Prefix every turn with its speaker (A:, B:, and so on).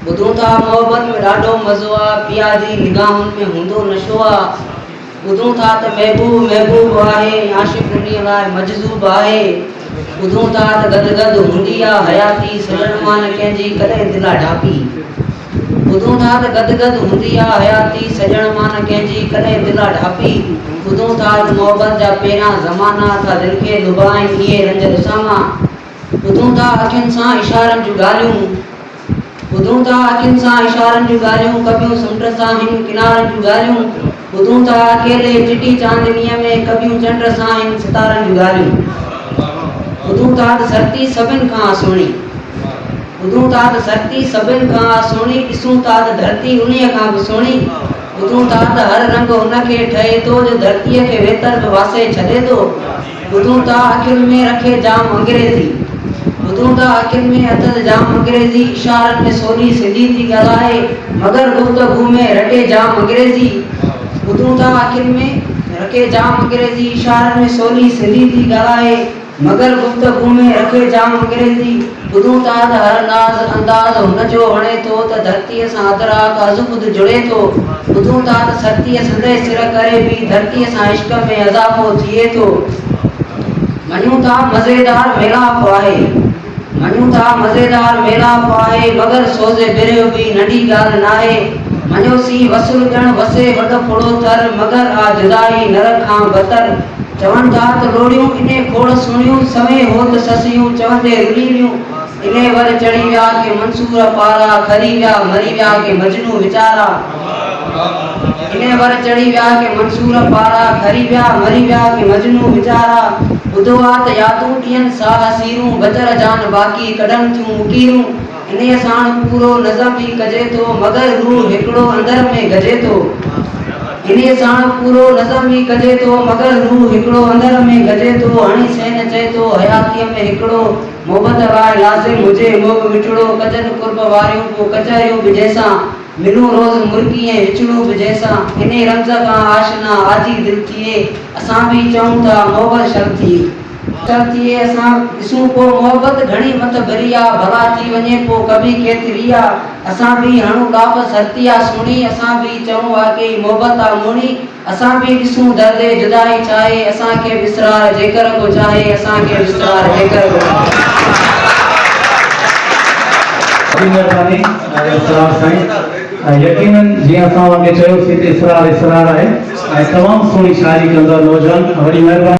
A: ॿुधूं था मोहब्बत में ॾाढो मज़ो आहे, पिया जी निगाहुनि में हूंदो नशो आहे। ॿुधूं था त महबूब महबूब आहे, आशिक़ उन्हीअ लाइ मजज़ूब आहे। ॿुधूं था त गदगद हूंदी आहे हयाती, सजण मां न कंहिंजी कॾहिं दिला ढापी। ॿुधूं था त गदगद हूंदी आहे हयाती, सजण मां न कंहिंजी कॾहिं दिला ढापी। ॿुधूं था त मोहब्बत जा पहिरियां ज़माना था दिलि खे लुभाइनि इहे रंज ॾिसां। ॿुधूं था अखियुनि सां इशारनि जूं ॻाल्हियूं, ॿुधूं था अखियुनि सां इशारनि जूं ॻाल्हियूं, कबियूं समुंड सां हिन किनारनि जूं ॻाल्हियूं। ॿुधूं था अकेले चिटी चांदनीअ में, कबियूं चंड सां हिन सितारनि जूं ॻाल्हियूं। ॿुधूं था त धरती सभिनि खां सुहिणी, ॿुधूं था त धरती सभिनि खां सुहिणी, ॾिसूं था त धरती उन्हीअ खां बि सुहिणी। ॿुधूं था त हर रंग उनखे ठहे थो जो धरतीअ खे वेतर बि वासे छॾे थो। ॿुधूं था अखियुनि में रखे जाम अंग्रेज़ी, ॿुधूं था अखियुनि में अथसि जाम अंग्रेज़ी, इशारनि में सोली सिंधी थी ॻाल्हाए मगर गुफ़्तगू में रटे जाम अंग्रेज़ी। ॿुधूं था अखियुनि में रखे जाम अंग्रेज़ी, इशारनि में सोली सिंधी थी ॻाल्हाए मगर गुफ़्तगू में रखे जाम अंग्रेज़ी। ॿुधूं था त हर नाज़ अंदाज़ हुनजो वणे थो त धरतीअ सां अदरा काज़ु ख़ुदि जुड़े थो। ॿुधूं था त धरतीअ संदे सिर करे बि धरतीअ सां इश्क में अज़ाफ़ो थिए थो। मञूं था मज़ेदार मेलाप आहे, मञूं था मज़ेदार मेलाप आहे मगर सोज़े बिरयो बि नंढी ॻाल्हि नाहे। मञोसीं वसुल ॼण वसे वॾो फोड़ो थर मगर आ जुदाई नर खां बतर। चवनि था त लोड़ियूं इने खोड़ सुहिणियूं, सवे हो त ससियूं चवंदे रुलीलियूं। इने वर चढ़ी विया के मंसूर पारा, खरी विया मरी विया के मजनू वीचारा। इने वर चढ़ी विया के मंसूर पारा, खरी विया मरी विया के मजनू वीचारा। ॿुधो आहे त यादूं ॾियनि साह सीरूं, बचर जान बाक़ी कढनि थियूं मुकीरूं। इन्हीअ साण पूरो नज़म ई कजे थो मगर रूह हिकिड़ो अंदर में गजे थो। इन्हीअ साण पूरो नज़म ई कजे थो मगर रूह हिकिड़ो अंदर में गजे थो। हणी सैन चए थो हयातीअ में हिकिड़ो मोहबत वार लाज़िम हुजे मोह मिठड़ो, कजनि कुर्ब वारियूं पोइ कचहरियूं बि जंहिंसां, मिलूं रोज़ मुर्गी ऐं विछड़ूं बि जंहिंसां। इन रमज़ खां आशना आजी दिलि थिए, असां बि चऊं था मोहबत शर्म थिए। थिए असां ॾिसूं पोइ मोहबत घणी मत भरी आहे, भला थी वञे पोइ कभी केतिरी आहे। असां बि हणूं लाफ़ धरती आहे सुहिणी, असां बि चऊं वाकई मोहबत आहे मूणी। असां बि ॾिसूं दर्दे जुदाई चाहे, असांखे विसरार जेकर को चाहे, असांखे विसरार जेकर को चाहे।
B: यकीनन जीअं असां वांगे चयोसीं त इसरार इसरार आहे ऐं तमामु सुहिणी शाइरी कंदड़ नौजवान। वॾी महिरबानी।